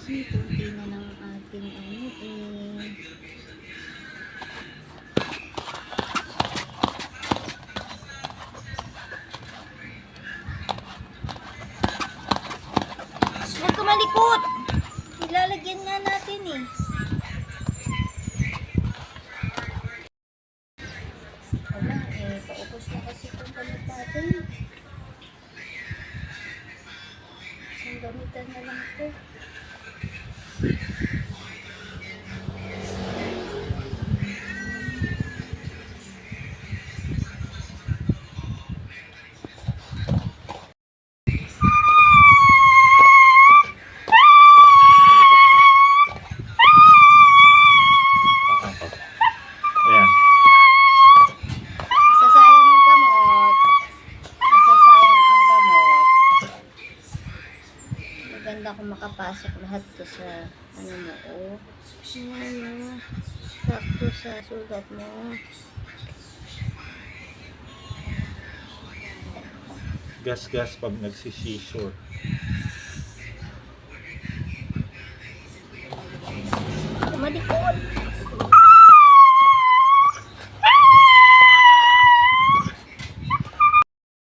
kasi kunti na ng ating ano eh. Huwag ka malikot! Ilalagyan nga natin eh. Wala eh, paubos na kasi itong gamit natin. Isang gamitan na lang ito. Ayan. Masasayang ang gamot. Masasayang ang gamot. Maganda kung makapasok lahat to sa ano mo, oh. Ayan, oh. Sakto sa sugat mo. Gas-gas pag nagsisisure. Malikot!